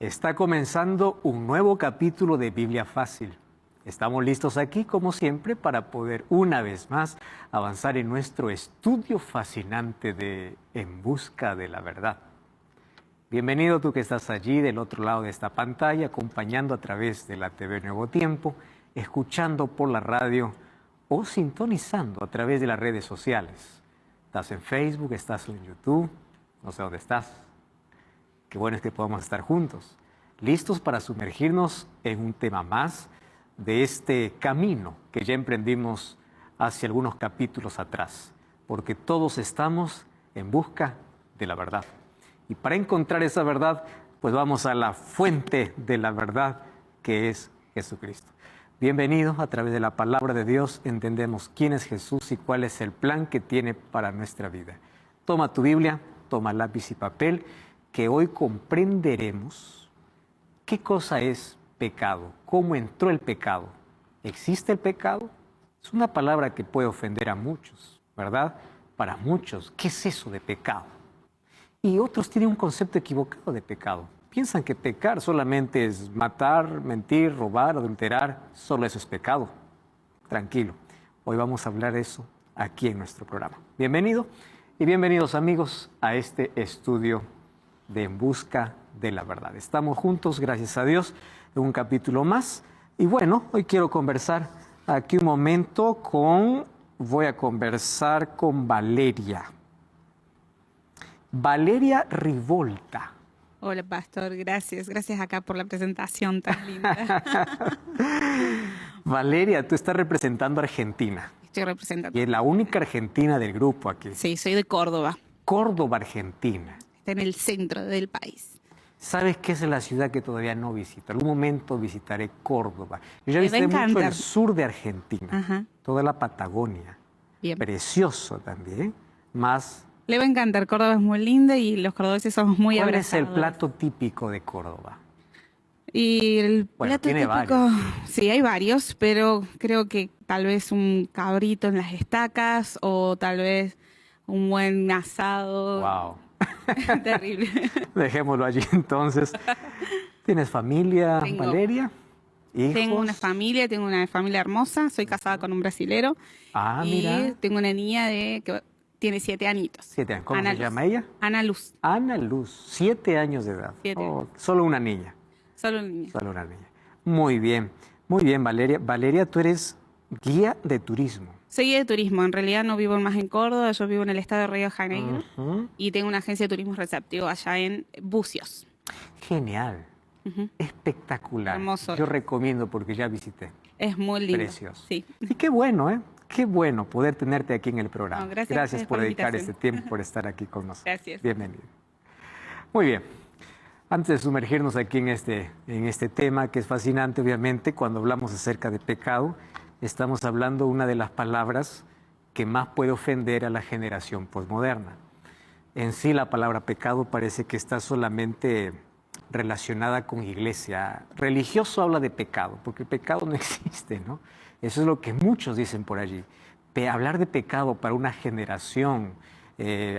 Está comenzando un nuevo capítulo de Biblia Fácil. Estamos listos aquí, como siempre, para poder una vez más avanzar en nuestro estudio fascinante de En Busca de la Verdad. Bienvenido tú que estás allí del otro lado de esta pantalla, acompañando a través de la TV Nuevo Tiempo, escuchando por la radio o sintonizando a través de las redes sociales. Estás en Facebook, estás en YouTube, no sé dónde estás. Qué bueno es que podamos estar juntos, listos para sumergirnos en un tema más de este camino que ya emprendimos hace algunos capítulos atrás, porque todos estamos en busca de la verdad. Y para encontrar esa verdad, pues vamos a la fuente de la verdad, que es Jesucristo. Bienvenido, a través de la palabra de Dios entendemos quién es Jesús y cuál es el plan que tiene para nuestra vida. Toma tu Biblia, toma lápiz y papel, que hoy comprenderemos qué cosa es pecado, cómo entró el pecado. ¿Existe el pecado? Es una palabra que puede ofender a muchos, ¿verdad? Para muchos, ¿qué es eso de pecado? Y otros tienen un concepto equivocado de pecado. Piensan que pecar solamente es matar, mentir, robar, adulterar. Solo eso es pecado. Tranquilo, hoy vamos a hablar de eso aquí en nuestro programa. Bienvenido y bienvenidos amigos a este estudio de En Busca de la Verdad. Estamos juntos, gracias a Dios, en un capítulo más. Y bueno, hoy quiero conversar aquí un momento voy a conversar con Valeria. Valeria Rivolta. Hola, pastor, gracias. Gracias acá por la presentación tan linda. Valeria, tú estás representando a Argentina. Estoy representando. Y es la única argentina del grupo aquí. Sí, soy de Córdoba. Córdoba, Argentina. Está en el centro del país. ¿Sabes qué es la ciudad que todavía no visito? En algún momento visitaré Córdoba. Yo ya Me va a visité mucho encantar. el sur de Argentina, Ajá. toda la Patagonia. Bien. Precioso también. Más, Le va a encantar. Córdoba es muy linda y los cordobeses somos muy ¿cuál es abrazados. el plato típico de Córdoba? Y el Bueno, plato tiene típico, varios. sí, hay varios, pero creo que tal vez un cabrito en las estacas o tal vez un buen asado. Wow. Terrible. Dejémoslo allí entonces. ¿Tienes familia, Tengo. Valeria? ¿Hijos? Tengo una familia hermosa, soy casada con un brasilero. Ah, y mira. tengo una niña que tiene 7 añitos. 7 años. ¿Cómo Ana se Luz. llama ella? Ana Luz, Ana Luz, 7 años de edad. 7 años. Solo una niña. Solo una niña. Solo una niña. Muy bien, Valeria. Valeria, tú eres guía de turismo. Soy guía de turismo, en realidad no vivo más en Córdoba, yo vivo en el estado de Río de Janeiro Ujú. y tengo una agencia de turismo receptivo allá en Bucios. Genial, Ujú. espectacular. Hermoso. Yo recomiendo porque ya visité. Es muy lindo. Precioso. Sí. Y qué bueno, ¿eh? Qué bueno poder tenerte aquí en el programa. No, gracias a Gracias ustedes por por la dedicar invitación. este tiempo, por estar aquí con nosotros. Gracias. Bienvenido. Muy bien. Antes de sumergirnos aquí en este tema, que es fascinante, obviamente, cuando hablamos acerca de pecado, estamos hablando una de las palabras que más puede ofender a la generación posmoderna. En sí, la palabra pecado parece que está solamente relacionada con iglesia. Religioso habla de pecado, porque el pecado no existe, ¿no? Eso es lo que muchos dicen por allí. Hablar de pecado para una generación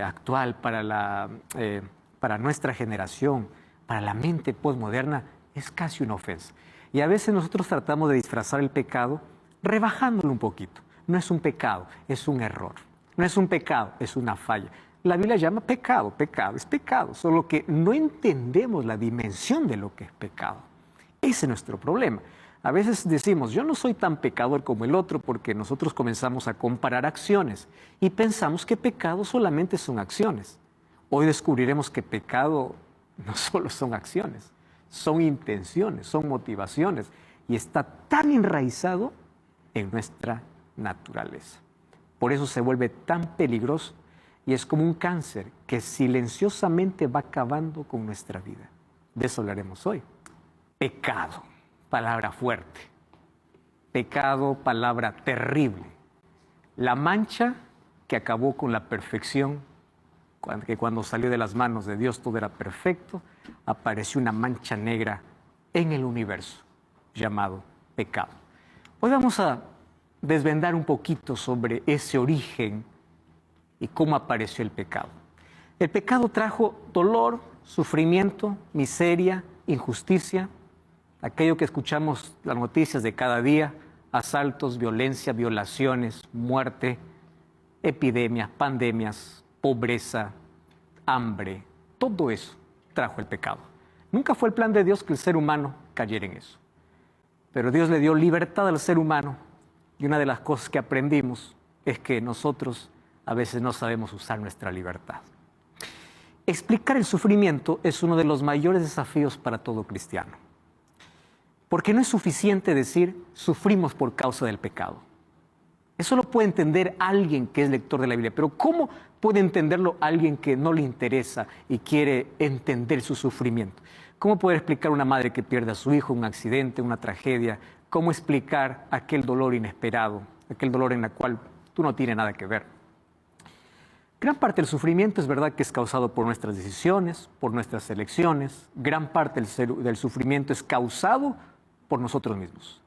actual, para nuestra generación, para la mente posmoderna, es casi una ofensa. Y a veces nosotros tratamos de disfrazar el pecado rebajándolo un poquito. No es un pecado, es un error. No es un pecado, es una falla. La Biblia llama pecado, es pecado, solo que no entendemos la dimensión de lo que es pecado. Ese es nuestro problema. A veces decimos, yo no soy tan pecador como el otro, porque nosotros comenzamos a comparar acciones y pensamos que pecado solamente son acciones. Hoy descubriremos que pecado no solo son acciones, son intenciones, son motivaciones, y está tan enraizado en nuestra naturaleza. Por eso se vuelve tan peligroso y es como un cáncer que silenciosamente va acabando con nuestra vida. De eso hablaremos hoy. Pecado, palabra fuerte. Pecado, palabra terrible. La mancha que acabó con la perfección, que cuando salió de las manos de Dios todo era perfecto, apareció una mancha negra en el universo llamado pecado. Hoy vamos a desvendar un poquito sobre ese origen y cómo apareció el pecado. El pecado trajo dolor, sufrimiento, miseria, injusticia, aquello que escuchamos las noticias de cada día, asaltos, violencia, violaciones, muerte, epidemias, pandemias, pobreza, hambre, todo eso trajo el pecado. Nunca fue el plan de Dios que el ser humano cayera en eso. Pero Dios le dio libertad al ser humano y una de las cosas que aprendimos es que nosotros a veces no sabemos usar nuestra libertad. Explicar el sufrimiento es uno de los mayores desafíos para todo cristiano. Porque no es suficiente decir sufrimos por causa del pecado. Eso lo puede entender alguien que es lector de la Biblia, pero ¿cómo puede entenderlo alguien que no le interesa y quiere entender su sufrimiento? ¿Cómo poder explicar a una madre que pierde a su hijo, un accidente, una tragedia? ¿Cómo explicar aquel dolor inesperado, aquel dolor en el cual tú no tienes nada que ver? Gran parte del sufrimiento es verdad que es causado por nuestras decisiones, por nuestras elecciones. Gran parte del sufrimiento es causado por nosotros mismos.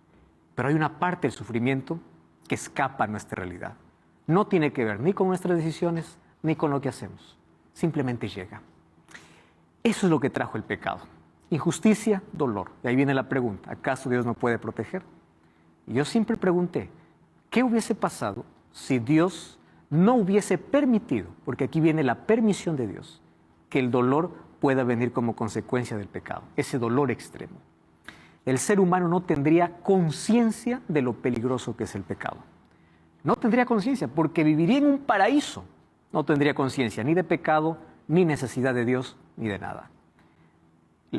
Pero hay una parte del sufrimiento que escapa a nuestra realidad. No tiene que ver ni con nuestras decisiones ni con lo que hacemos. Simplemente llega. Eso es lo que trajo el pecado. Injusticia, dolor. De ahí viene la pregunta, ¿acaso Dios no puede proteger? Y yo siempre pregunté, ¿qué hubiese pasado si Dios no hubiese permitido, porque aquí viene la permisión de Dios, que el dolor pueda venir como consecuencia del pecado, ese dolor extremo? El ser humano no tendría conciencia de lo peligroso que es el pecado. No tendría conciencia, porque viviría en un paraíso. No tendría conciencia ni de pecado, ni necesidad de Dios, ni de nada.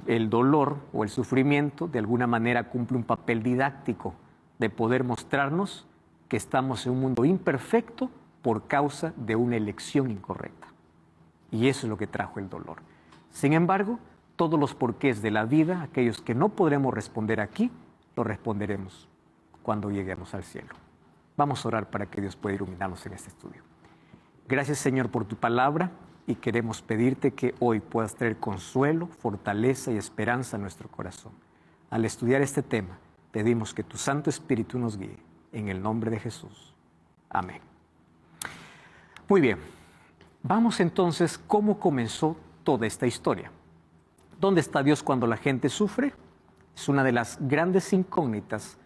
El dolor o el sufrimiento de alguna manera cumple un papel didáctico de poder mostrarnos que estamos en un mundo imperfecto por causa de una elección incorrecta. Y eso es lo que trajo el dolor. Sin embargo, todos los porqués de la vida, aquellos que no podremos responder aquí, los responderemos cuando lleguemos al cielo. Vamos a orar para que Dios pueda iluminarnos en este estudio. Gracias, Señor, por tu palabra y queremos pedirte que hoy puedas traer consuelo, fortaleza y esperanza a nuestro corazón. Al estudiar este tema, pedimos que tu Santo Espíritu nos guíe. En el nombre de Jesús. Amén. Muy bien. Vamos entonces, ¿cómo comenzó toda esta historia? ¿Dónde está Dios cuando la gente sufre? Es una de las grandes incógnitas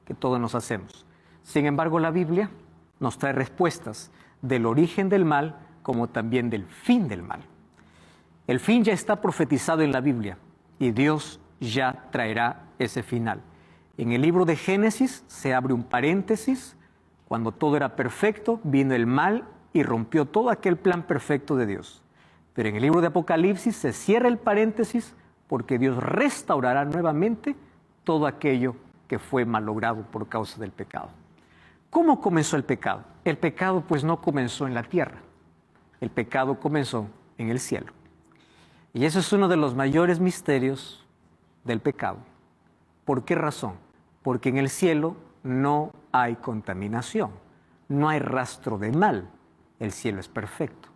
que todos nos hacemos. Sin embargo, la Biblia nos trae respuestas del origen del mal como también del fin del mal. El fin ya está profetizado en la Biblia y Dios ya traerá ese final. En el libro de Génesis se abre un paréntesis. Cuando todo era perfecto, vino el mal y rompió todo aquel plan perfecto de Dios. Pero en el libro de Apocalipsis se cierra el paréntesis porque Dios restaurará nuevamente todo aquello que fue malogrado por causa del pecado. ¿Cómo comenzó el pecado? El pecado pues no comenzó en la tierra. El pecado comenzó en el cielo. Y eso es uno de los mayores misterios del pecado. ¿Por qué razón? Porque en el cielo no hay contaminación, no hay rastro de mal. El cielo es perfecto.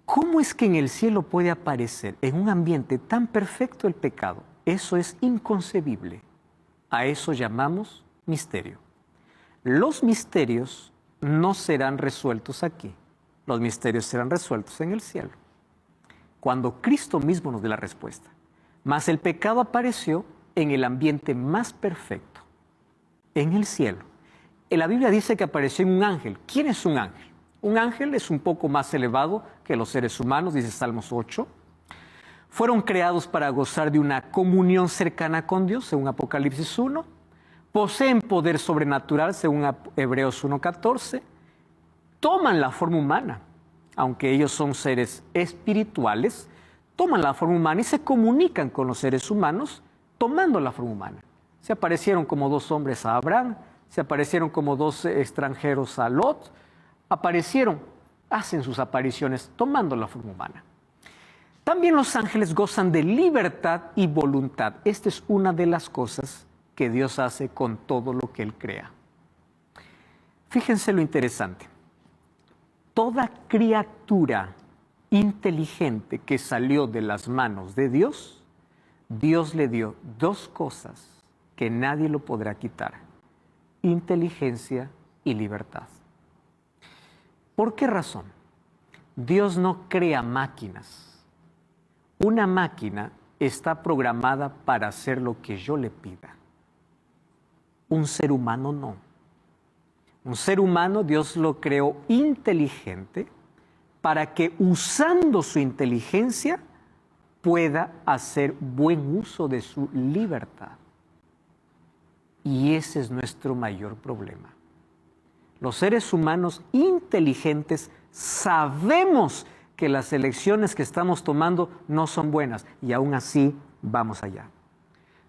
¿Cómo es que en el cielo puede aparecer en un ambiente tan perfecto el pecado? Eso es inconcebible. A eso llamamos misterio. Los misterios no serán resueltos aquí. Los misterios serán resueltos en el cielo, cuando Cristo mismo nos dé la respuesta. Mas el pecado apareció en el ambiente más perfecto, en el cielo. La Biblia dice que apareció en un ángel. ¿Quién es un ángel? Un ángel es un poco más elevado que los seres humanos, dice Salmos 8. Fueron creados para gozar de una comunión cercana con Dios, según Apocalipsis 1. Poseen poder sobrenatural, según Hebreos 1:14. Toman la forma humana, aunque ellos son seres espirituales, toman la forma humana y se comunican con los seres humanos tomando la forma humana. Se aparecieron como dos hombres a Abraham, se aparecieron como dos extranjeros a Lot, hacen sus apariciones tomando la forma humana. También los ángeles gozan de libertad y voluntad. Esta es una de las cosas que Dios hace con todo lo que Él crea. Fíjense lo interesante. Toda criatura inteligente que salió de las manos de Dios, Dios le dio dos cosas que nadie lo podrá quitar: inteligencia y libertad. ¿Por qué razón? Dios no crea máquinas. Una máquina está programada para hacer lo que yo le pida. Un ser humano no. Un ser humano Dios lo creó inteligente para que usando su inteligencia pueda hacer buen uso de su libertad. Y ese es nuestro mayor problema. Los seres humanos inteligentes sabemos que las elecciones que estamos tomando no son buenas y aún así vamos allá.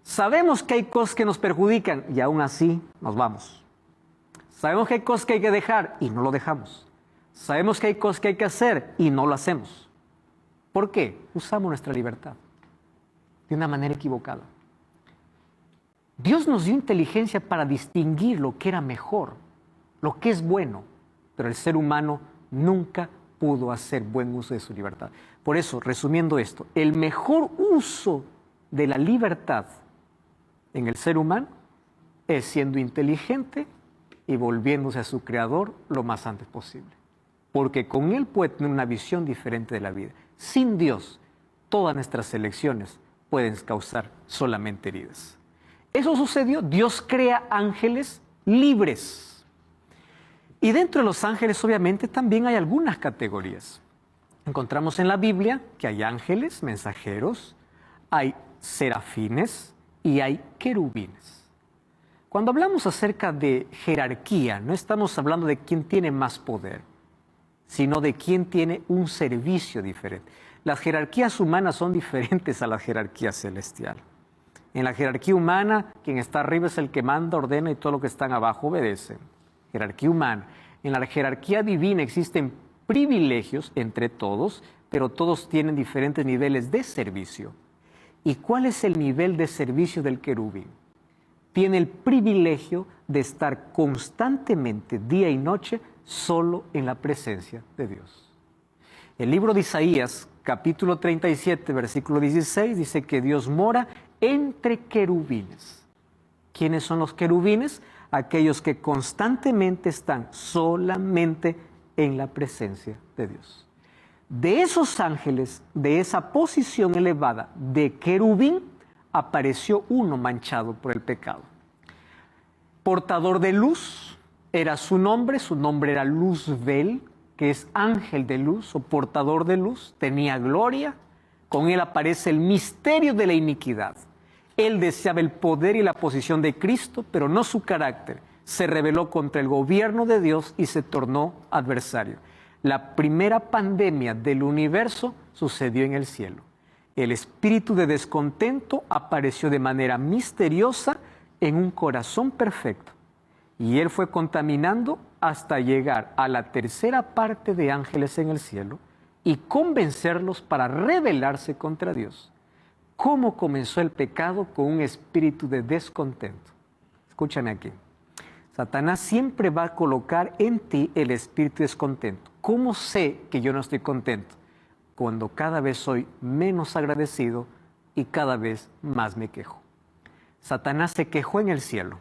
Sabemos que hay cosas que nos perjudican y aún así nos vamos. Sabemos que hay cosas que hay que dejar y no lo dejamos. Sabemos que hay cosas que hay que hacer y no lo hacemos. ¿Por qué? Usamos nuestra libertad de una manera equivocada. Dios nos dio inteligencia para distinguir lo que era mejor, lo que es bueno, pero el ser humano nunca pudo hacer buen uso de su libertad. Por eso, resumiendo esto, el mejor uso de la libertad en el ser humano es siendo inteligente y volviéndose a su creador lo más antes posible. Porque con él puede tener una visión diferente de la vida. Sin Dios, todas nuestras elecciones pueden causar solamente heridas. Eso sucedió, Dios crea ángeles libres. Y dentro de los ángeles, obviamente, también hay algunas categorías. Encontramos en la Biblia que hay ángeles, mensajeros, hay serafines y hay querubines. Cuando hablamos acerca de jerarquía, no estamos hablando de quién tiene más poder, sino de quién tiene un servicio diferente. Las jerarquías humanas son diferentes a la jerarquía celestial. En la jerarquía humana, quien está arriba es el que manda, ordena y todo lo que están abajo obedecen. Jerarquía humana. En la jerarquía divina existen privilegios entre todos, pero todos tienen diferentes niveles de servicio. ¿Y cuál es el nivel de servicio del querubín? Tiene el privilegio de estar constantemente, día y noche, solo en la presencia de Dios. El libro de Isaías, capítulo 37, versículo 16, dice que Dios mora entre querubines. ¿Quiénes son los querubines? Aquellos que constantemente están solamente en la presencia de Dios. De esos ángeles, de esa posición elevada de querubín, apareció uno manchado por el pecado. Portador de luz era su nombre era Luzbel, que es ángel de luz o portador de luz, tenía gloria, con él aparece el misterio de la iniquidad. Él deseaba el poder y la posición de Cristo, pero no su carácter. Se rebeló contra el gobierno de Dios y se tornó adversario. La primera pandemia del universo sucedió en el cielo. El espíritu de descontento apareció de manera misteriosa en un corazón perfecto. Y él fue contaminando hasta llegar a la tercera parte de ángeles en el cielo y convencerlos para rebelarse contra Dios. ¿Cómo comenzó el pecado? Con un espíritu de descontento. Escúchame aquí. Satanás siempre va a colocar en ti el espíritu de descontento. ¿Cómo sé que yo no estoy contento? Cuando cada vez soy menos agradecido y cada vez más me quejo. Satanás se quejó en el cielo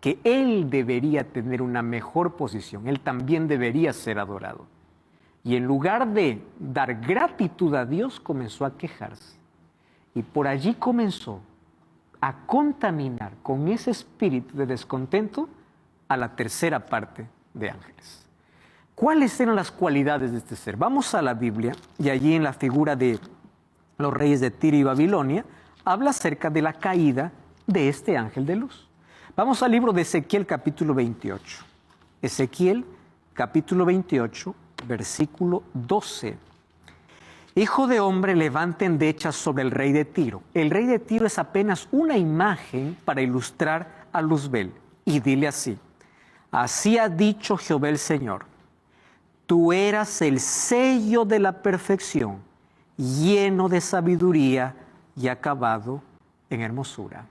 que él debería tener una mejor posición, él también debería ser adorado. Y en lugar de dar gratitud a Dios, comenzó a quejarse. Y por allí comenzó a contaminar con ese espíritu de descontento a la tercera parte de ángeles. ¿Cuáles eran las cualidades de este ser? Vamos a la Biblia y allí en la figura de los reyes de Tiro y Babilonia habla acerca de la caída de este ángel de luz. Vamos al libro de Ezequiel capítulo 28. Ezequiel capítulo 28, versículo 12. Hijo de hombre, levanta endechas sobre el rey de Tiro. El rey de Tiro es apenas una imagen para ilustrar a Luzbel. Y dile así: así ha dicho Jehová el Señor, tú eras el sello de la perfección, lleno de sabiduría y acabado en hermosura.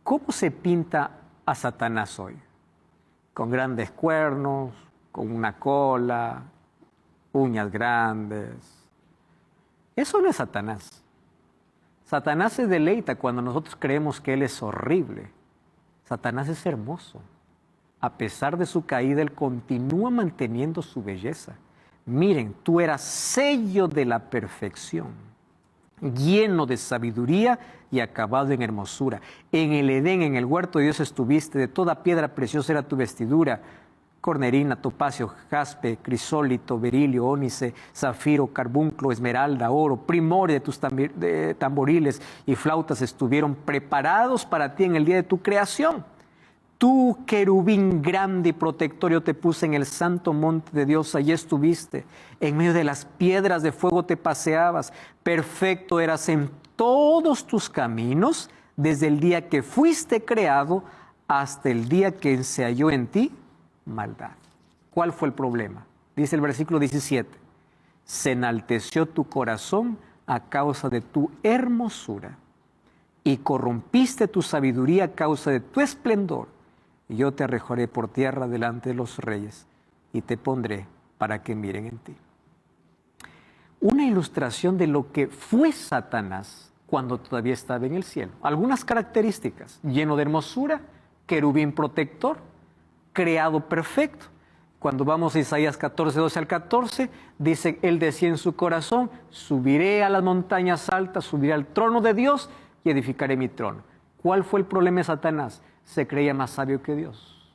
¿Cómo se pinta a Satanás hoy? Con grandes cuernos, con una cola, uñas grandes. Eso no es Satanás. Satanás se deleita cuando nosotros creemos que él es horrible. Satanás es hermoso. A pesar de su caída, él continúa manteniendo su belleza. Miren, tú eras sello de la perfección, lleno de sabiduría y acabado en hermosura. En el Edén, en el huerto de Dios estuviste, de toda piedra preciosa era tu vestidura, cornerina, topacio, jaspe, crisólito, berilio, ónice, zafiro, carbunclo, esmeralda, oro, primor de tus tamboriles y flautas estuvieron preparados para ti en el día de tu creación. Tú, querubín grande y protector, te puse en el santo monte de Dios, allí estuviste. En medio de las piedras de fuego te paseabas. Perfecto eras en todos tus caminos, desde el día que fuiste creado hasta el día que se halló en ti maldad. ¿Cuál fue el problema? Dice el versículo 17. Se enalteció tu corazón a causa de tu hermosura y corrompiste tu sabiduría a causa de tu esplendor. Y yo te arrojaré por tierra delante de los reyes y te pondré para que miren en ti. Una ilustración de lo que fue Satanás cuando todavía estaba en el cielo. Algunas características: lleno de hermosura, querubín protector, creado perfecto. Cuando vamos a Isaías 14, 12 al 14, dice, él decía en su corazón, subiré a las montañas altas, subiré al trono de Dios y edificaré mi trono. ¿Cuál fue el problema de Satanás? Se creía más sabio que Dios.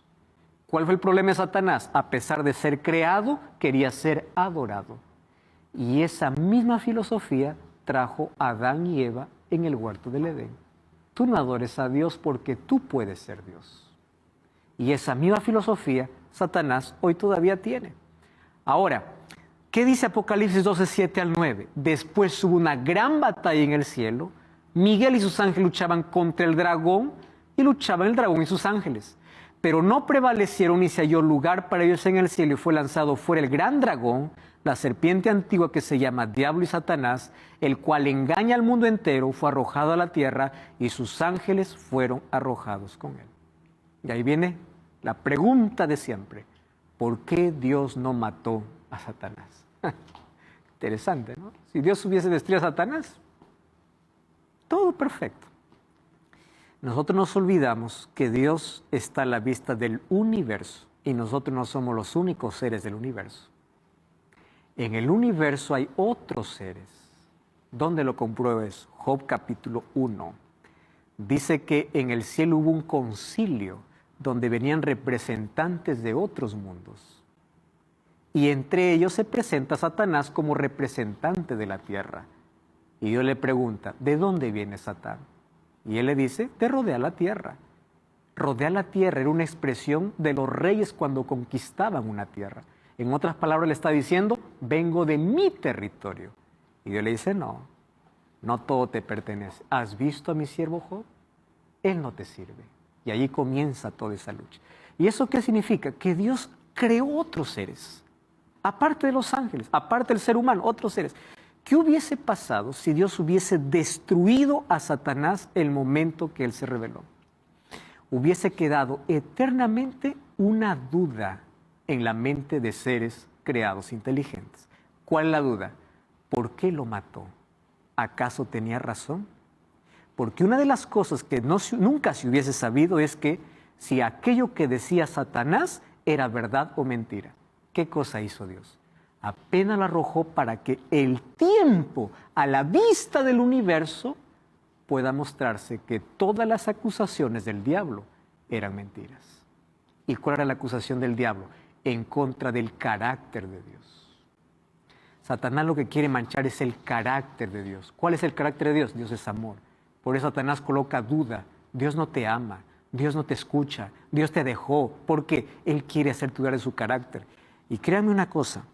¿Cuál fue el problema de Satanás? A pesar de ser creado, quería ser adorado. Y esa misma filosofía trajo a Adán y Eva en el huerto del Edén. Tú no adores a Dios porque tú puedes ser Dios. Y esa misma filosofía Satanás hoy todavía tiene. Ahora, ¿qué dice Apocalipsis 12, 7 al 9? Después hubo una gran batalla en el cielo. Miguel y sus ángeles luchaban contra el dragón y luchaban el dragón y sus ángeles. Pero no prevalecieron y se halló lugar para ellos en el cielo y fue lanzado fuera el gran dragón, la serpiente antigua que se llama Diablo y Satanás, el cual engaña al mundo entero, fue arrojado a la tierra y sus ángeles fueron arrojados con él. Y ahí viene la pregunta de siempre: ¿por qué Dios no mató a Satanás? Interesante, ¿no? Si Dios hubiese destruido a Satanás, todo perfecto. Nosotros nos olvidamos que Dios está a la vista del universo y nosotros no somos los únicos seres del universo. En el universo hay otros seres. ¿Dónde lo comprueba eso? Job capítulo 1. Dice que en el cielo hubo un concilio donde venían representantes de otros mundos. Y entre ellos se presenta Satanás como representante de la tierra. Y Dios le pregunta, ¿de dónde viene Satán? Y él le dice, te rodea la tierra. Rodea la tierra era una expresión de los reyes cuando conquistaban una tierra. En otras palabras le está diciendo, vengo de mi territorio. Y Dios le dice, no, no todo te pertenece. ¿Has visto a mi siervo Job? Él no te sirve. Y allí comienza toda esa lucha. ¿Y eso qué significa? Que Dios creó otros seres, aparte de los ángeles, aparte del ser humano, otros seres. ¿Qué hubiese pasado si Dios hubiese destruido a Satanás el momento que él se rebeló? Hubiese quedado eternamente una duda en la mente de seres creados inteligentes. ¿Cuál es la duda? ¿Por qué lo mató? ¿Acaso tenía razón? Porque una de las cosas que nunca se hubiese sabido es que si aquello que decía Satanás era verdad o mentira. ¿Qué cosa hizo Dios? Apenas lo arrojó para que el tiempo a la vista del universo pueda mostrarse que todas las acusaciones del diablo eran mentiras. ¿Y cuál era la acusación del diablo? En contra del carácter de Dios. Satanás lo que quiere manchar es el carácter de Dios. ¿Cuál es el carácter de Dios? Dios es amor. Por eso Satanás coloca duda. Dios no te ama, Dios no te escucha, Dios te dejó, porque Él quiere hacer dudar de su carácter. Y créanme una cosa,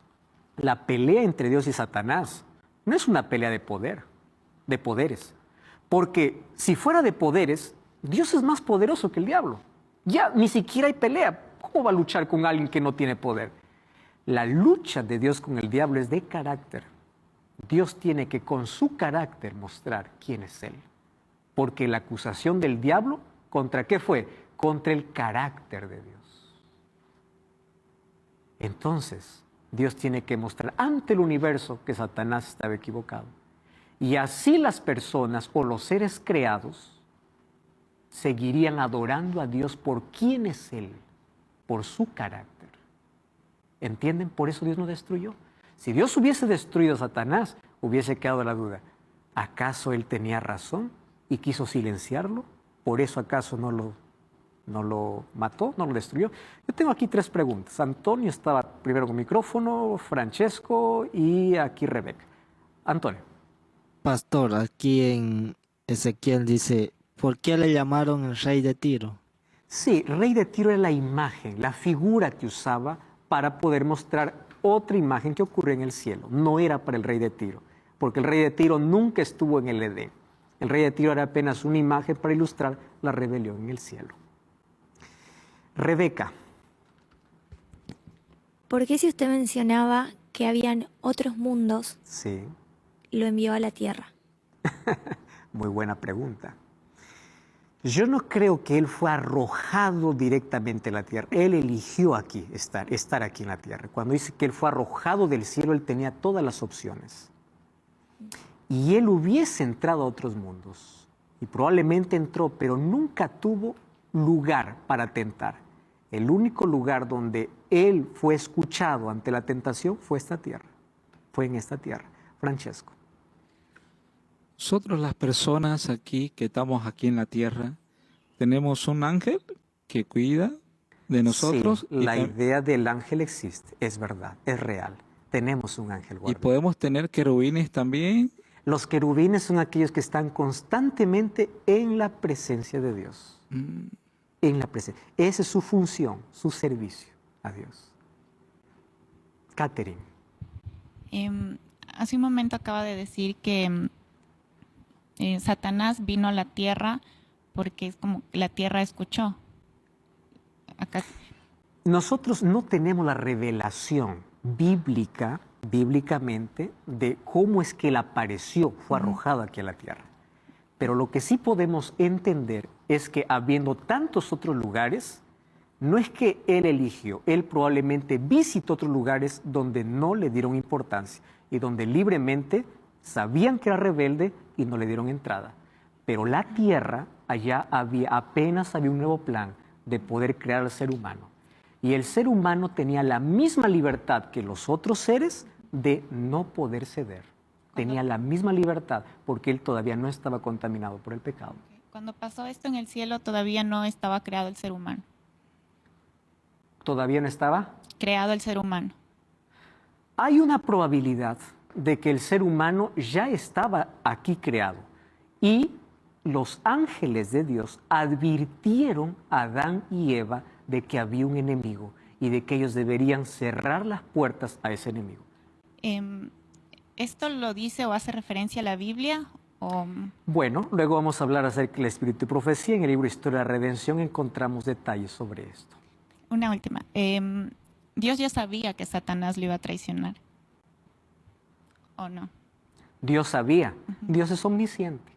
la pelea entre Dios y Satanás no es una pelea de poder, de poderes. Porque si fuera de poderes, Dios es más poderoso que el diablo. Ya ni siquiera hay pelea. ¿Cómo va a luchar con alguien que no tiene poder? La lucha de Dios con el diablo es de carácter. Dios tiene que con su carácter mostrar quién es Él. Porque la acusación del diablo, ¿contra qué fue? Contra el carácter de Dios. Entonces, Dios tiene que mostrar ante el universo que Satanás estaba equivocado. Y así las personas o los seres creados seguirían adorando a Dios por quién es Él, por su carácter. ¿Entienden? Por eso Dios no destruyó. Si Dios hubiese destruido a Satanás, hubiese quedado la duda. ¿Acaso él tenía razón y quiso silenciarlo? ¿Por eso acaso no lo mató, no lo destruyó? Yo tengo aquí 3 preguntas. Antonio estaba primero con micrófono, Francesco y aquí Rebeca. Antonio. Pastor, aquí en Ezequiel dice, ¿por qué le llamaron el rey de Tiro? Sí, rey de Tiro era la imagen, la figura que usaba para poder mostrar otra imagen que ocurrió en el cielo. No era para el rey de Tiro, porque el rey de Tiro nunca estuvo en el Edén. El rey de Tiro era apenas una imagen para ilustrar la rebelión en el cielo. Rebeca. ¿Por qué si usted mencionaba que habían otros mundos, Sí, lo envió a la tierra? muy buena pregunta. Yo no creo que él fue arrojado directamente a la tierra. Él eligió aquí estar aquí en la tierra. Cuando dice que él fue arrojado del cielo, él tenía todas las opciones. Y él hubiese entrado a otros mundos. Y probablemente entró, pero nunca tuvo lugar para tentar. El único lugar donde él fue escuchado ante la tentación fue esta tierra. Fue en esta tierra. Francesco. Nosotros las personas aquí que estamos aquí en la tierra, tenemos un ángel que cuida de nosotros. Sí, la idea del ángel existe, es verdad, es real. Tenemos un ángel y guardián. podemos tener querubines también. Los querubines son aquellos que están constantemente en la presencia de Dios. En la presencia. Esa es su función, su servicio a Dios. Catherine. Hace un momento acaba de decir que Satanás vino a la tierra porque es como que la tierra escuchó. Acá. Nosotros no tenemos la revelación bíblicamente, de cómo es que él apareció, fue arrojado aquí a la tierra. Pero lo que sí podemos entender es que habiendo tantos otros lugares, no es que él eligió, él probablemente visitó otros lugares donde no le dieron importancia y donde libremente sabían que era rebelde y no le dieron entrada. Pero la tierra, allá apenas había un nuevo plan de poder crear al ser humano. Y el ser humano tenía la misma libertad que los otros seres de no poder ceder. Tenía la misma libertad porque él todavía no estaba contaminado por el pecado. Cuando pasó esto en el cielo todavía no estaba creado el ser humano. ¿Todavía no estaba? Creado el ser humano. Hay una probabilidad de que el ser humano ya estaba aquí creado. Y los ángeles de Dios advirtieron a Adán y Eva de que había un enemigo y de que ellos deberían cerrar las puertas a ese enemigo. ¿Esto lo dice o hace referencia a la Biblia? Bueno, luego vamos a hablar acerca del Espíritu y Profecía. En el libro Historia de la Redención encontramos detalles sobre esto. Una última. Dios ya sabía que Satanás lo iba a traicionar. ¿O no? Dios sabía. Dios es omnisciente.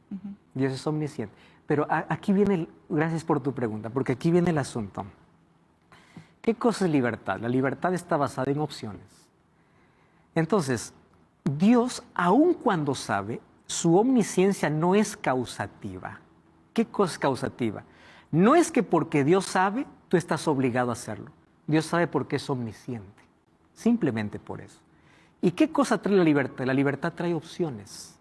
Dios es omnisciente. Pero aquí viene, gracias por tu pregunta, porque aquí viene el asunto. ¿Qué cosa es libertad? La libertad está basada en opciones. Entonces, Dios, aun cuando sabe, su omnisciencia no es causativa. ¿Qué cosa es causativa? No es que porque Dios sabe, tú estás obligado a hacerlo. Dios sabe porque es omnisciente. Simplemente por eso. ¿Y qué cosa trae la libertad? La libertad trae opciones.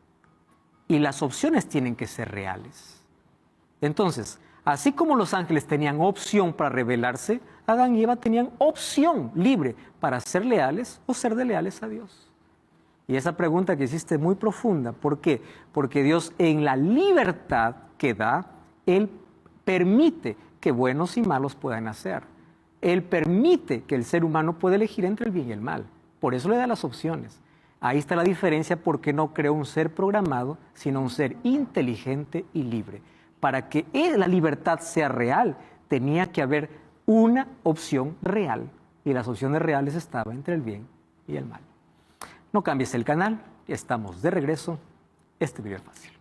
Y las opciones tienen que ser reales. Entonces, así como los ángeles tenían opción para rebelarse, Adán y Eva tenían opción libre para ser leales o ser desleales a Dios. Y esa pregunta que hiciste es muy profunda. ¿Por qué? Porque Dios, en la libertad que da, Él permite que buenos y malos puedan nacer. Él permite que el ser humano pueda elegir entre el bien y el mal. Por eso le da las opciones. Ahí está la diferencia, porque no creó un ser programado, sino un ser inteligente y libre. Para que la libertad sea real, tenía que haber una opción real. Y las opciones reales estaban entre el bien y el mal. No cambies el canal, estamos de regreso. Este video es fácil.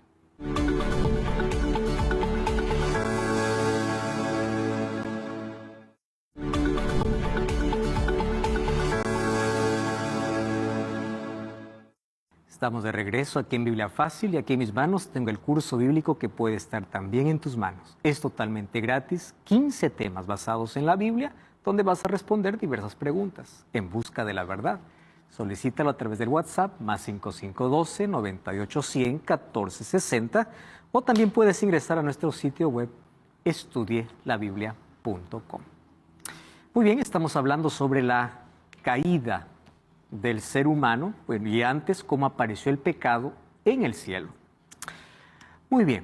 Estamos de regreso aquí en Biblia Fácil y aquí en mis manos tengo el curso bíblico que puede estar también en tus manos. Es totalmente gratis, 15 temas basados en la Biblia, donde vas a responder diversas preguntas en busca de la verdad. Solicítalo a través del WhatsApp más 5512-9810-1460 o también puedes ingresar a nuestro sitio web estudielabiblia.com. Muy bien, estamos hablando sobre la caída del ser humano, bueno, y antes cómo apareció el pecado en el cielo. Muy bien,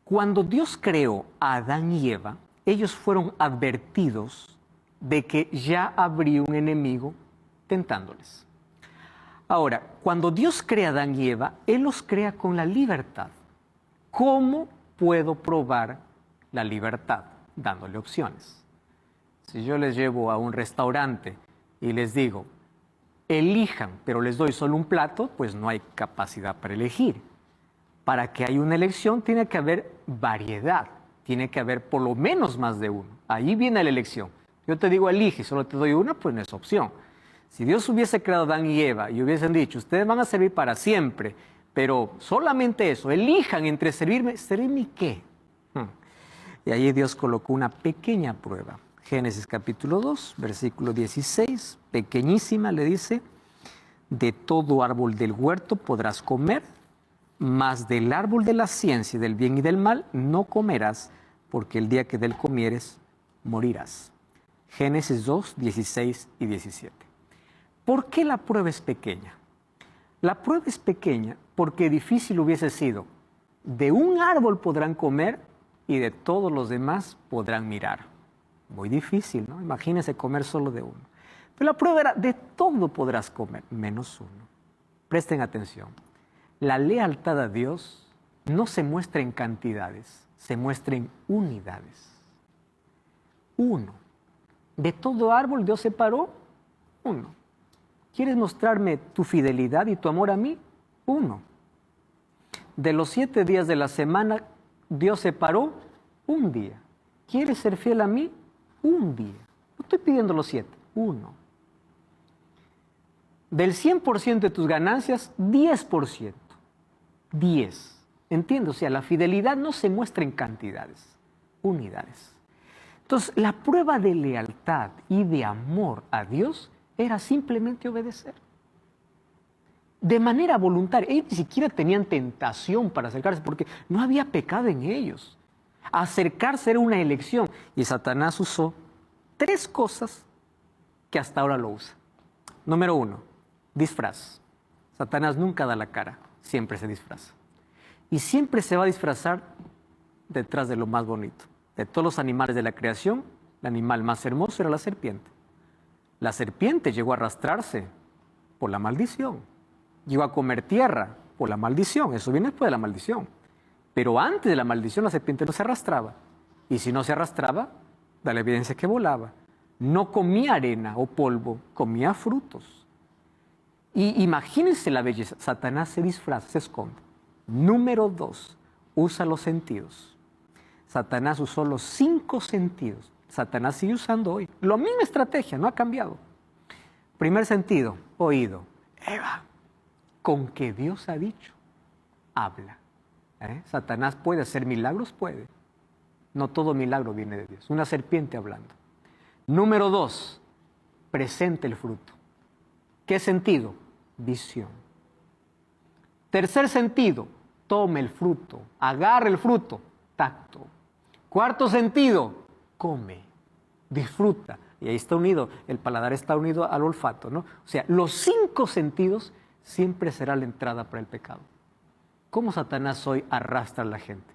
cuando Dios creó a Adán y Eva, ellos fueron advertidos de que ya habría un enemigo tentándoles. Ahora, cuando Dios crea a Adán y Eva, Él los crea con la libertad. ¿Cómo puedo probar la libertad? Dándole opciones. Si yo les llevo a un restaurante y les digo, elijan, pero les doy solo un plato, pues no hay capacidad para elegir. Para que haya una elección tiene que haber variedad, tiene que haber por lo menos más de uno. Ahí viene la elección. Yo te digo elige y solo te doy una, pues no es opción. Si Dios hubiese creado a Adán y Eva y hubiesen dicho, ustedes van a servir para siempre, pero solamente eso, elijan entre servirme ¿y qué? Y ahí Dios colocó una pequeña prueba. Génesis capítulo 2, versículo 16, pequeñísima, le dice, de todo árbol del huerto podrás comer, mas del árbol de la ciencia y del bien y del mal no comerás, porque el día que de él comieres, morirás. Génesis 2, 16 y 17. ¿Por qué la prueba es pequeña? La prueba es pequeña porque difícil hubiese sido, de un árbol podrán comer y de todos los demás podrán mirar. Muy difícil, ¿no? Imagínense comer solo de uno. Pero la prueba era, de todo podrás comer, menos uno. Presten atención. La lealtad a Dios no se muestra en cantidades, se muestra en unidades. Uno. De todo árbol Dios separó uno. ¿Quieres mostrarme tu fidelidad y tu amor a mí? Uno. De los 7 días de la semana Dios separó un día. ¿Quieres ser fiel a mí? Un día. No estoy pidiendo los 7, uno. Del 100% de tus ganancias, 10%. 10. ¿Entiendes? O sea, la fidelidad no se muestra en cantidades, unidades. Entonces, la prueba de lealtad y de amor a Dios era simplemente obedecer. De manera voluntaria. Ellos ni siquiera tenían tentación para acercarse porque no había pecado en ellos. Acercarse era una elección. Y Satanás usó 3 cosas que hasta ahora lo usa. Número 1, disfraz. Satanás nunca da la cara, siempre se disfraza. Y siempre se va a disfrazar detrás de lo más bonito. De todos los animales de la creación, el animal más hermoso era la serpiente. La serpiente llegó a arrastrarse por la maldición. Llegó a comer tierra por la maldición. Eso viene después de la maldición. Pero antes de la maldición la serpiente no se arrastraba. Y si no se arrastraba, da la evidencia que volaba. No comía arena o polvo, comía frutos. Y imagínense la belleza. Satanás se disfraza, se esconde. Número 2, usa los sentidos. Satanás usó los 5 sentidos. Satanás sigue usando hoy. La misma estrategia, no ha cambiado. Primer sentido, oído. Eva, con que Dios ha dicho, habla. Satanás puede hacer milagros, puede. No todo milagro viene de Dios. Una serpiente hablando. Número 2, presente el fruto. ¿Qué sentido? Visión. Tercer sentido, tome el fruto, agarre el fruto, tacto. Cuarto sentido, come, disfruta. Y ahí está unido, el paladar está unido al olfato, ¿no? O sea, los 5 sentidos siempre será la entrada para el pecado. ¿Cómo Satanás hoy arrastra a la gente?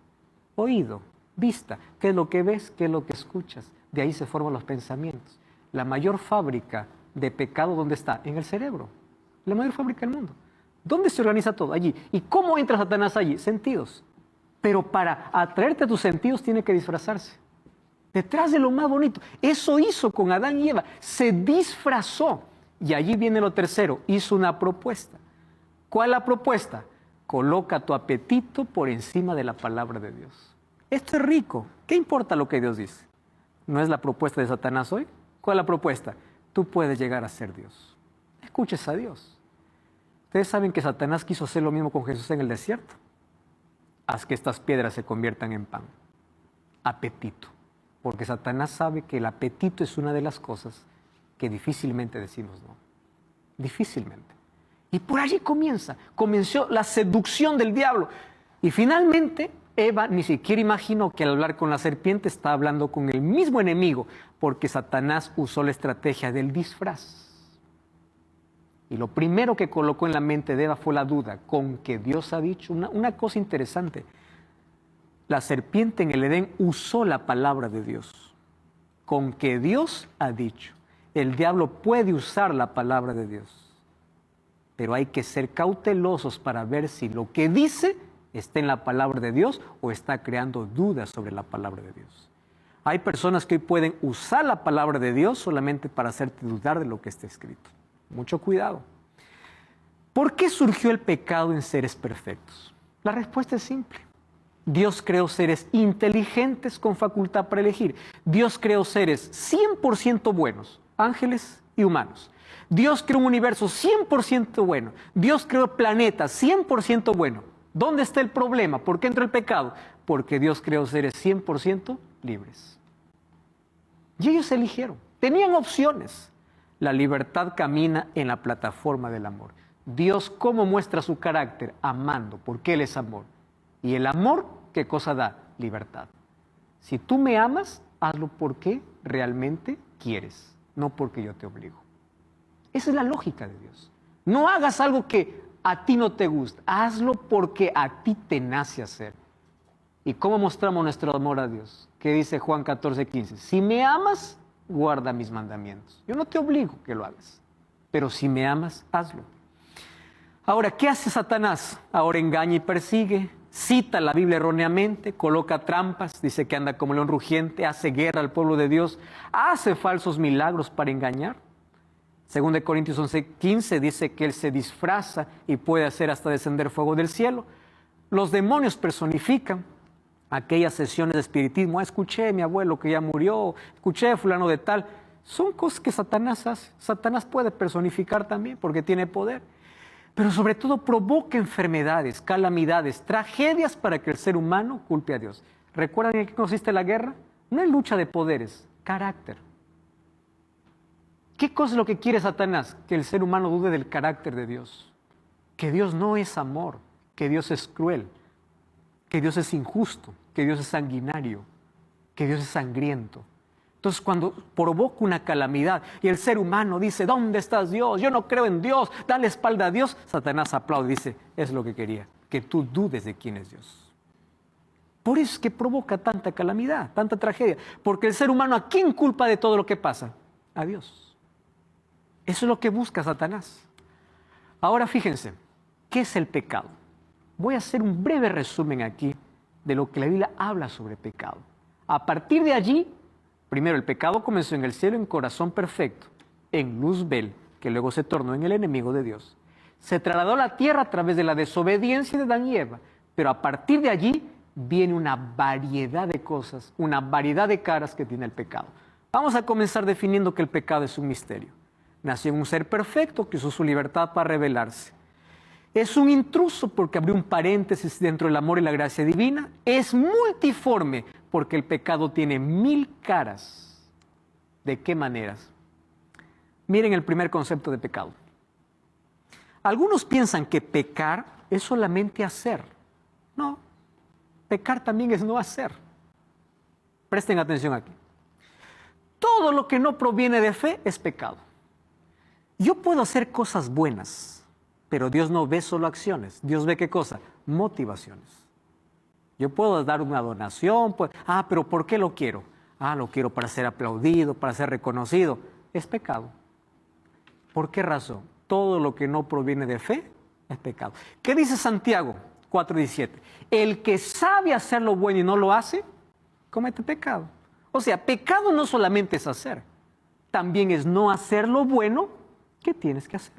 Oído, vista, ¿qué es lo que ves? ¿Qué es lo que escuchas? De ahí se forman los pensamientos. La mayor fábrica de pecado, ¿dónde está? En el cerebro. La mayor fábrica del mundo. ¿Dónde se organiza todo? Allí. ¿Y cómo entra Satanás allí? Sentidos. Pero para atraerte a tus sentidos tiene que disfrazarse. Detrás de lo más bonito. Eso hizo con Adán y Eva. Se disfrazó. Y allí viene lo tercero. Hizo una propuesta. ¿Cuál es la propuesta? Coloca tu apetito por encima de la palabra de Dios. Esto es rico. ¿Qué importa lo que Dios dice? ¿No es la propuesta de Satanás hoy? ¿Cuál es la propuesta? Tú puedes llegar a ser Dios. Escuches a Dios. Ustedes saben que Satanás quiso hacer lo mismo con Jesús en el desierto. Haz que estas piedras se conviertan en pan. Apetito. Porque Satanás sabe que el apetito es una de las cosas que difícilmente decimos no. Difícilmente. Y por allí comenzó la seducción del diablo. Y finalmente Eva ni siquiera imaginó que al hablar con la serpiente estaba hablando con el mismo enemigo, porque Satanás usó la estrategia del disfraz. Y lo primero que colocó en la mente de Eva fue la duda, con que Dios ha dicho. Una cosa interesante, la serpiente en el Edén usó la palabra de Dios, con que Dios ha dicho. El diablo puede usar la palabra de Dios, pero hay que ser cautelosos para ver si lo que dice está en la palabra de Dios o está creando dudas sobre la palabra de Dios. Hay personas que hoy pueden usar la palabra de Dios solamente para hacerte dudar de lo que está escrito. Mucho cuidado. ¿Por qué surgió el pecado en seres perfectos? La respuesta es simple. Dios creó seres inteligentes con facultad para elegir. Dios creó seres 100% buenos, ángeles y humanos. Dios creó un universo 100% bueno. Dios creó planetas 100% bueno. ¿Dónde está el problema? ¿Por qué entró el pecado? Porque Dios creó seres 100% libres. Y ellos eligieron. Tenían opciones. La libertad camina en la plataforma del amor. Dios, ¿cómo muestra su carácter? Amando, porque Él es amor. Y el amor, ¿qué cosa da? Libertad. Si tú me amas, hazlo porque realmente quieres, no porque yo te obligo. Esa es la lógica de Dios. No hagas algo que a ti no te gusta, hazlo porque a ti te nace hacer. ¿Y cómo mostramos nuestro amor a Dios? ¿Qué dice Juan 14:15? Si me amas, guarda mis mandamientos. Yo no te obligo que lo hagas, pero si me amas, hazlo. Ahora, ¿qué hace Satanás? Ahora engaña y persigue, cita la Biblia erróneamente, coloca trampas, dice que anda como león rugiente, hace guerra al pueblo de Dios, hace falsos milagros para engañar. 2 Corintios 11:15 dice que Él se disfraza y puede hacer hasta descender fuego del cielo. Los demonios personifican aquellas sesiones de espiritismo. Escuché a mi abuelo que ya murió, escuché a fulano de tal. Son cosas que Satanás hace. Satanás puede personificar también porque tiene poder. Pero sobre todo provoca enfermedades, calamidades, tragedias para que el ser humano culpe a Dios. ¿Recuerdan en qué consiste la guerra? No es lucha de poderes, carácter. ¿Qué cosa es lo que quiere Satanás? Que el ser humano dude del carácter de Dios. Que Dios no es amor, que Dios es cruel, que Dios es injusto, que Dios es sanguinario, que Dios es sangriento. Entonces, cuando provoca una calamidad y el ser humano dice, ¿dónde estás Dios? Yo no creo en Dios, dale espalda a Dios. Satanás aplaude y dice, es lo que quería, que tú dudes de quién es Dios. Por eso es que provoca tanta calamidad, tanta tragedia. Porque el ser humano, ¿a quién culpa de todo lo que pasa? A Dios. Eso es lo que busca Satanás. Ahora fíjense, ¿qué es el pecado? Voy a hacer un breve resumen aquí de lo que la Biblia habla sobre pecado. A partir de allí, primero el pecado comenzó en el cielo en corazón perfecto, en Luzbel, que luego se tornó en el enemigo de Dios. Se trasladó a la tierra a través de la desobediencia de Adán y Eva, pero a partir de allí viene una variedad de cosas, una variedad de caras que tiene el pecado. Vamos a comenzar definiendo que el pecado es un misterio. Nació en un ser perfecto que usó su libertad para rebelarse. Es un intruso porque abrió un paréntesis dentro del amor y la gracia divina. Es multiforme porque el pecado tiene 1000 caras. ¿De qué maneras? Miren el primer concepto de pecado. Algunos piensan que pecar es solamente hacer. No, pecar también es no hacer. Presten atención aquí. Todo lo que no proviene de fe es pecado. Yo puedo hacer cosas buenas, pero Dios no ve solo acciones. Dios ve ¿qué cosa? Motivaciones. Yo puedo dar una donación, pero ¿por qué lo quiero? Lo quiero para ser aplaudido, para ser reconocido. Es pecado. ¿Por qué razón? Todo lo que no proviene de fe es pecado. ¿Qué dice Santiago 4:17? El que sabe hacer lo bueno y no lo hace, comete pecado. O sea, pecado no solamente es hacer, también es no hacer lo bueno que tienes que hacer.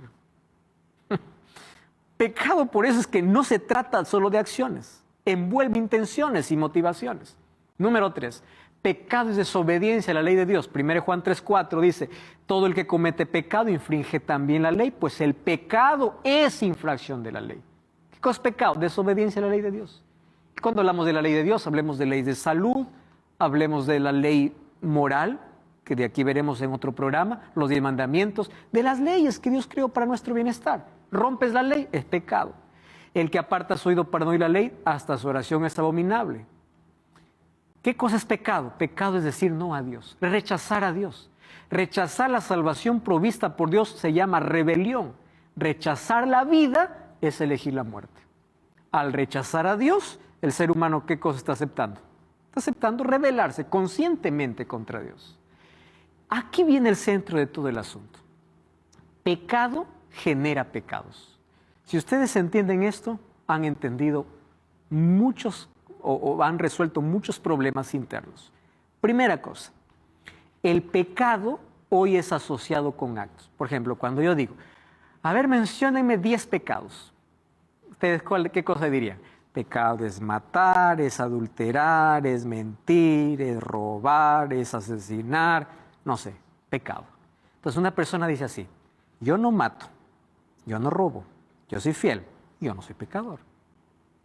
Pecado por eso es que no se trata solo de acciones, envuelve intenciones y motivaciones. Número 3, pecado es desobediencia a la ley de Dios. 1 Juan 3:4 dice, todo el que comete pecado infringe también la ley, pues el pecado es infracción de la ley. ¿Qué cosa es pecado? Desobediencia a la ley de Dios. Y cuando hablamos de la ley de Dios, hablemos de ley de salud, hablemos de la ley moral, que de aquí veremos en otro programa, los 10 mandamientos, de las leyes que Dios creó para nuestro bienestar. Rompes la ley, es pecado. El que aparta su oído para no oír la ley, hasta su oración es abominable. ¿Qué cosa es pecado? Pecado es decir no a Dios, rechazar a Dios. Rechazar la salvación provista por Dios se llama rebelión. Rechazar la vida es elegir la muerte. Al rechazar a Dios, el ser humano, ¿qué cosa está aceptando? Está aceptando rebelarse conscientemente contra Dios. Aquí viene el centro de todo el asunto. Pecado genera pecados. Si ustedes entienden esto, han entendido muchos o han resuelto muchos problemas internos. Primera cosa, el pecado hoy es asociado con actos. Por ejemplo, cuando yo digo, a ver, menciónenme 10 pecados. ¿Ustedes qué cosa dirían? Pecado es matar, es adulterar, es mentir, es robar, es asesinar, no sé, pecado. Entonces una persona dice así, yo no mato, yo no robo, yo soy fiel, yo no soy pecador.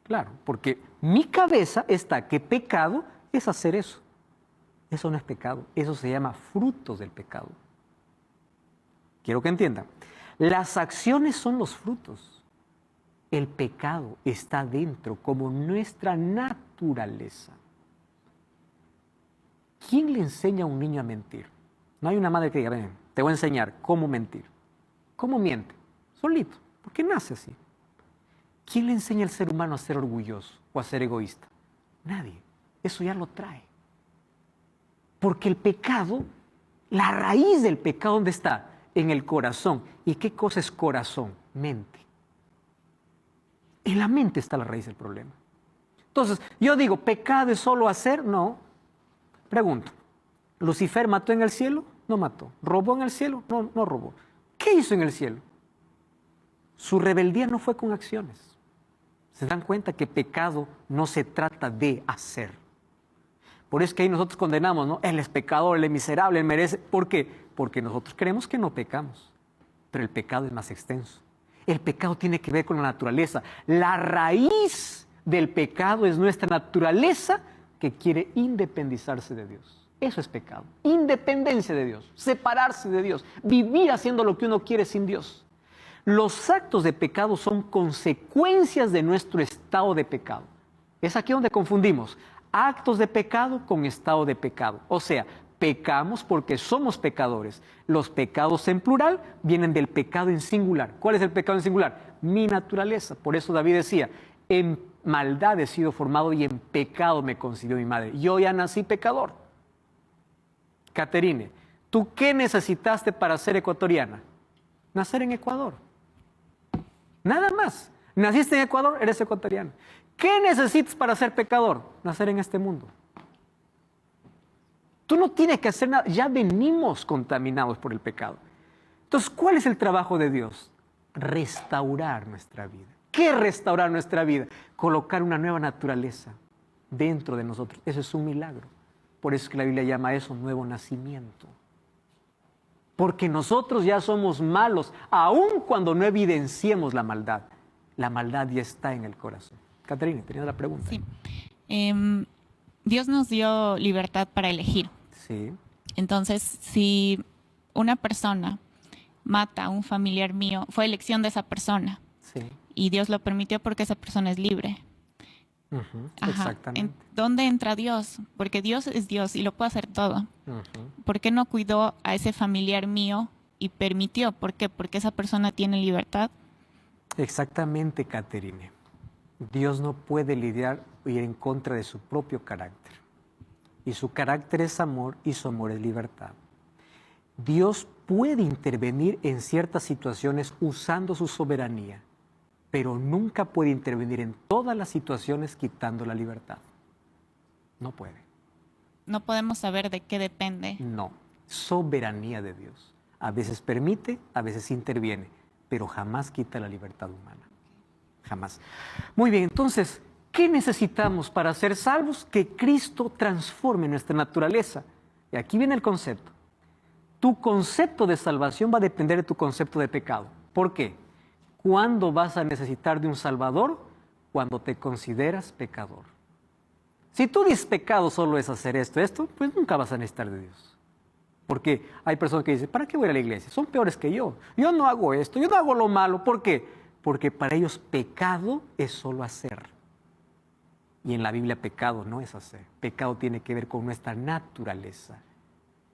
Claro, porque mi cabeza está que pecado es hacer eso. Eso no es pecado, eso se llama frutos del pecado. Quiero que entiendan, las acciones son los frutos. El pecado está dentro como nuestra naturaleza. ¿Quién le enseña a un niño a mentir? No hay una madre que diga, ven, te voy a enseñar cómo mentir. ¿Cómo miente? Solito, porque nace así. ¿Quién le enseña al ser humano a ser orgulloso o a ser egoísta? Nadie. Eso ya lo trae. Porque el pecado, la raíz del pecado, ¿dónde está? En el corazón. ¿Y qué cosa es corazón? Mente. En la mente está la raíz del problema. Entonces, yo digo, ¿pecado es solo hacer? No. Pregunto, ¿Lucifer mató en el cielo? No mató. ¿Robó en el cielo? No, no robó. ¿Qué hizo en el cielo? Su rebeldía no fue con acciones. ¿Se dan cuenta que pecado no se trata de hacer? Por eso es que ahí nosotros condenamos, ¿no? Él es pecador, él es miserable, él merece. ¿Por qué? Porque nosotros creemos que no pecamos. Pero el pecado es más extenso. El pecado tiene que ver con la naturaleza. La raíz del pecado es nuestra naturaleza que quiere independizarse de Dios. Eso es pecado. Independencia de Dios, separarse de Dios, vivir haciendo lo que uno quiere sin Dios. Los actos de pecado son consecuencias de nuestro estado de pecado. Es aquí donde confundimos actos de pecado con estado de pecado. O sea, pecamos porque somos pecadores. Los pecados en plural vienen del pecado en singular. ¿Cuál es el pecado en singular? Mi naturaleza. Por eso David decía, en maldad he sido formado y en pecado me concibió mi madre. Yo ya nací pecador. Caterine, ¿tú qué necesitaste para ser ecuatoriana? Nacer en Ecuador. Nada más. Naciste en Ecuador, eres ecuatoriano. ¿Qué necesitas para ser pecador? Nacer en este mundo. Tú no tienes que hacer nada. Ya venimos contaminados por el pecado. Entonces, ¿cuál es el trabajo de Dios? Restaurar nuestra vida. ¿Qué es restaurar nuestra vida? Colocar una nueva naturaleza dentro de nosotros. Eso es un milagro. Por eso es que la Biblia llama a eso nuevo nacimiento. Porque nosotros ya somos malos, aun cuando no evidenciemos la maldad. La maldad ya está en el corazón. Caterina, tenías la pregunta. Sí. Dios nos dio libertad para elegir. Sí. Entonces, si una persona mata a un familiar mío, fue elección de esa persona. Sí. Y Dios lo permitió porque esa persona es libre. Ajá. Exactamente. ¿Dónde entra Dios? Porque Dios es Dios y lo puede hacer todo. Ujú. ¿Por qué no cuidó a ese familiar mío y permitió? ¿Por qué? Porque esa persona tiene libertad. Exactamente, Caterine. Dios no puede lidiar o ir en contra de su propio carácter. Y su carácter es amor y su amor es libertad. Dios puede intervenir en ciertas situaciones usando su soberanía, pero nunca puede intervenir en todas las situaciones quitando la libertad. No puede. No podemos saber de qué depende. No. Soberanía de Dios. A veces permite, a veces interviene, pero jamás quita la libertad humana. Jamás. Muy bien, entonces, ¿qué necesitamos para ser salvos? Que Cristo transforme nuestra naturaleza. Y aquí viene el concepto. Tu concepto de salvación va a depender de tu concepto de pecado. ¿Por qué? ¿Cuándo vas a necesitar de un Salvador? Cuando te consideras pecador. Si tú dices pecado solo es hacer esto, pues nunca vas a necesitar de Dios. Porque hay personas que dicen, ¿para qué voy a ir a la iglesia? Son peores que yo. Yo no hago esto, yo no hago lo malo. ¿Por qué? Porque para ellos pecado es solo hacer. Y en la Biblia pecado no es hacer. Pecado tiene que ver con nuestra naturaleza.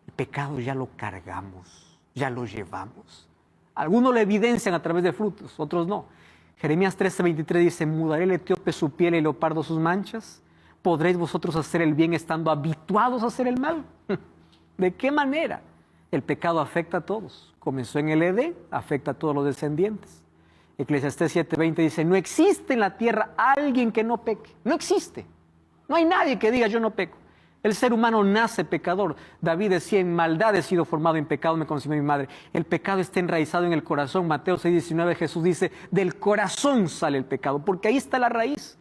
El pecado ya lo cargamos, ya lo llevamos. Algunos lo evidencian a través de frutos, otros no. Jeremías 13:23 dice, ¿mudaré el etíope su piel y el leopardo sus manchas? ¿Podréis vosotros hacer el bien estando habituados a hacer el mal? ¿De qué manera? El pecado afecta a todos. Comenzó en el Edén, afecta a todos los descendientes. Eclesiastés 7:20 dice, no existe en la tierra alguien que no peque. No existe. No hay nadie que diga yo no peco. El ser humano nace pecador. David decía, en maldad he sido formado, en pecado me concibió mi madre. El pecado está enraizado en el corazón. Mateo 6:19, Jesús dice, del corazón sale el pecado, porque ahí está la raíz.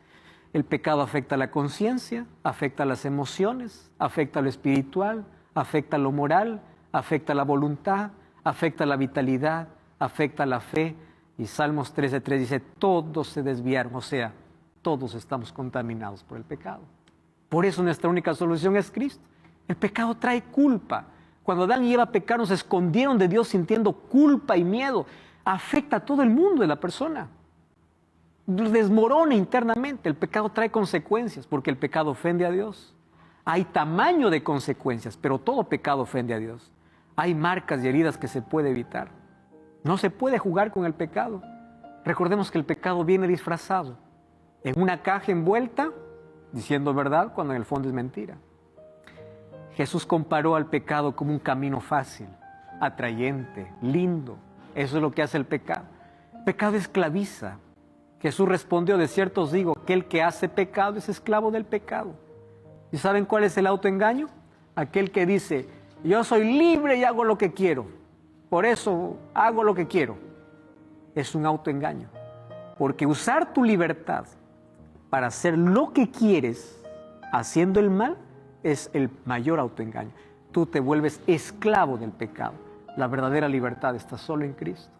El pecado afecta a la conciencia, afecta a las emociones, afecta a lo espiritual, afecta a lo moral, afecta a la voluntad, afecta a la vitalidad, afecta a la fe. Y Salmos 13:3 dice, todos se desviaron, o sea, todos estamos contaminados por el pecado. Por eso nuestra única solución es Cristo. El pecado trae culpa. Cuando Adán y Eva pecaron, se escondieron de Dios sintiendo culpa y miedo. Afecta a todo el mundo de la persona. Desmorona internamente. El pecado trae consecuencias porque el pecado ofende a Dios. Hay tamaño de consecuencias, pero todo pecado ofende a Dios. Hay marcas y heridas que se puede evitar. No se puede jugar con el pecado. Recordemos que el pecado viene disfrazado en una caja envuelta, diciendo verdad cuando en el fondo es mentira. Jesús comparó al pecado como un camino fácil, atrayente, lindo. Eso es lo que hace el pecado. El pecado esclaviza. Jesús respondió, de cierto os digo, que el que hace pecado es esclavo del pecado. ¿Y saben cuál es el autoengaño? Aquel que dice, yo soy libre y hago lo que quiero. Por eso hago lo que quiero. Es un autoengaño. Porque usar tu libertad para hacer lo que quieres, haciendo el mal, es el mayor autoengaño. Tú te vuelves esclavo del pecado. La verdadera libertad está solo en Cristo.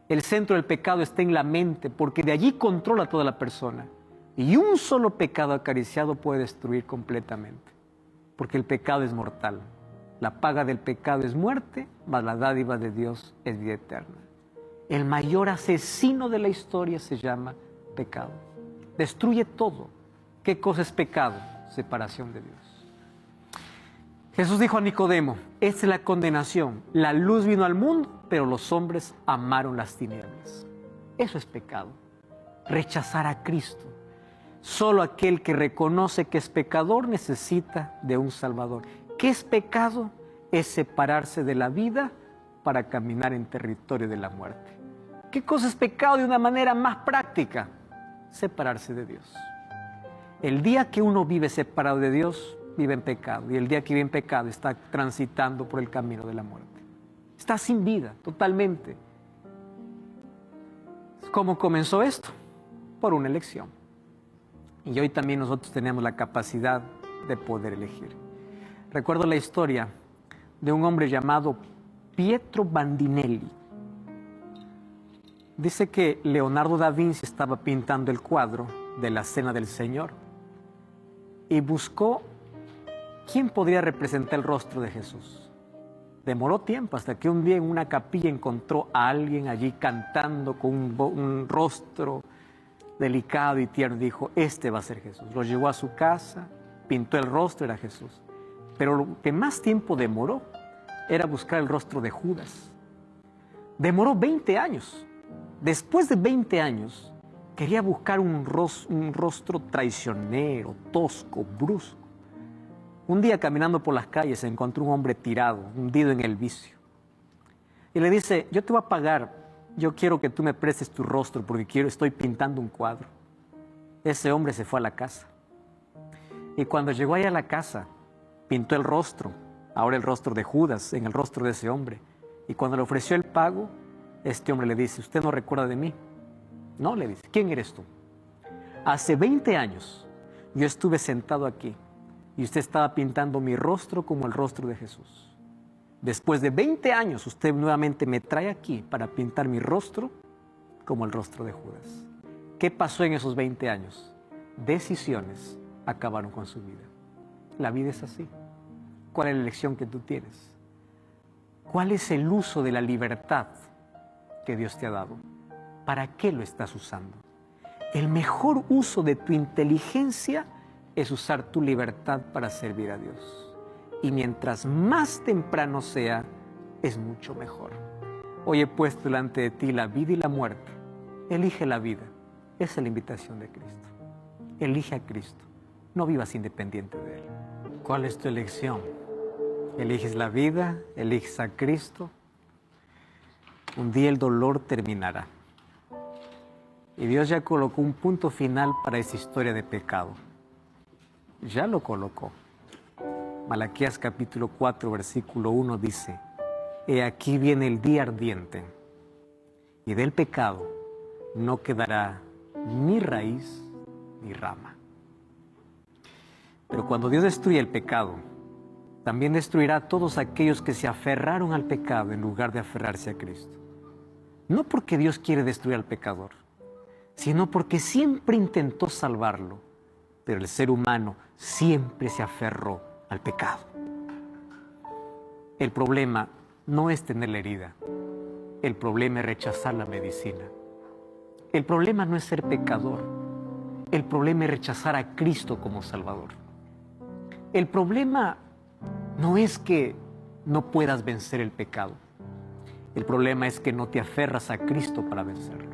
El centro del pecado está en la mente, porque de allí controla a toda la persona. Y un solo pecado acariciado puede destruir completamente, porque el pecado es mortal. La paga del pecado es muerte, mas la dádiva de Dios es vida eterna. El mayor asesino de la historia se llama pecado. Destruye todo. ¿Qué cosa es pecado? Separación de Dios. Jesús dijo a Nicodemo, esta es la condenación. La luz vino al mundo, pero los hombres amaron las tinieblas. Eso es pecado. Rechazar a Cristo. Solo aquel que reconoce que es pecador necesita de un Salvador. ¿Qué es pecado? Es separarse de la vida para caminar en territorio de la muerte. ¿Qué cosa es pecado de una manera más práctica? Separarse de Dios. El día que uno vive separado de Dios, vive en pecado. Y el día que vive en pecado está transitando por el camino de la muerte. Está sin vida, totalmente. ¿Cómo comenzó esto? Por una elección. Y hoy también nosotros tenemos la capacidad de poder elegir. Recuerdo la historia de un hombre llamado Pietro Bandinelli. Dice que Leonardo da Vinci estaba pintando el cuadro de la Cena del Señor y buscó quién podría representar el rostro de Jesús. Demoró tiempo hasta que un día en una capilla encontró a alguien allí cantando con un rostro delicado y tierno. Dijo, este va a ser Jesús. Lo llevó a su casa, pintó el rostro, era Jesús. Pero lo que más tiempo demoró era buscar el rostro de Judas. Demoró 20 años. Después de 20 años, quería buscar un rostro traicionero, tosco, brusco. Un día caminando por las calles se encontró un hombre tirado, hundido en el vicio. Y le dice, yo te voy a pagar, yo quiero que tú me prestes tu rostro porque estoy pintando un cuadro. Ese hombre se fue a la casa. Y cuando llegó allá a la casa, pintó el rostro, ahora el rostro de Judas, en el rostro de ese hombre. Y cuando le ofreció el pago, este hombre le dice, ¿usted no recuerda de mí? No, le dice, ¿quién eres tú? Hace 20 años yo estuve sentado aquí y usted estaba pintando mi rostro como el rostro de Jesús. Después de 20 años usted nuevamente me trae aquí para pintar mi rostro como el rostro de Judas. ¿Qué pasó en esos 20 años? Decisiones acabaron con su vida. La vida es así. ¿Cuál es la elección que tú tienes? ¿Cuál es el uso de la libertad que Dios te ha dado? ¿Para qué lo estás usando? El mejor uso de tu inteligencia es usar tu libertad para servir a Dios. Y mientras más temprano sea, es mucho mejor. Hoy he puesto delante de ti la vida y la muerte. Elige la vida. Esa es la invitación de Cristo. Elige a Cristo. No vivas independiente de Él. ¿Cuál es tu elección? ¿Eliges la vida? ¿Eliges a Cristo? Un día el dolor terminará. Y Dios ya colocó un punto final para esa historia de pecado. Ya lo colocó. Malaquías capítulo 4, versículo 1 dice: He aquí viene el día ardiente, y del pecado no quedará ni raíz ni rama. Pero cuando Dios destruye el pecado, también destruirá a todos aquellos que se aferraron al pecado en lugar de aferrarse a Cristo. No porque Dios quiere destruir al pecador, sino porque siempre intentó salvarlo, pero el ser humano siempre se aferró al pecado. El problema no es tener la herida, el problema es rechazar la medicina. El problema no es ser pecador, el problema es rechazar a Cristo como Salvador. El problema no es que no puedas vencer el pecado, el problema es que no te aferras a Cristo para vencerlo.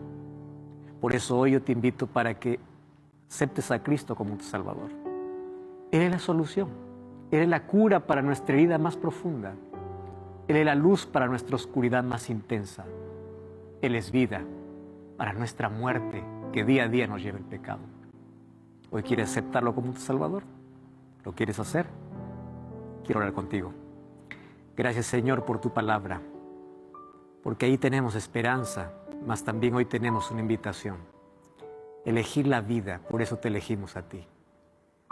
Por eso hoy yo te invito para que aceptes a Cristo como tu Salvador. Él es la solución, Él es la cura para nuestra herida más profunda, Él es la luz para nuestra oscuridad más intensa, Él es vida para nuestra muerte que día a día nos lleva el pecado. ¿Hoy quieres aceptarlo como tu Salvador? ¿Lo quieres hacer? Quiero orar contigo. Gracias, Señor, por tu palabra, porque ahí tenemos esperanza, mas también hoy tenemos una invitación. Elegir la vida, por eso te elegimos a ti.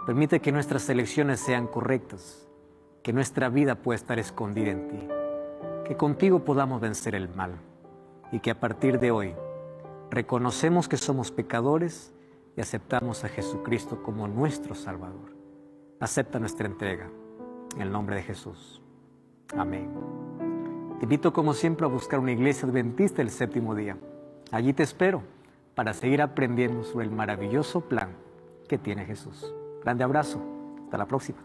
Permite que nuestras elecciones sean correctas, que nuestra vida pueda estar escondida en ti, que contigo podamos vencer el mal y que a partir de hoy reconocemos que somos pecadores y aceptamos a Jesucristo como nuestro Salvador. Acepta nuestra entrega, en el nombre de Jesús. Amén. Te invito como siempre a buscar una iglesia adventista del séptimo día. Allí te espero para seguir aprendiendo sobre el maravilloso plan que tiene Jesús. Grande abrazo. Hasta la próxima.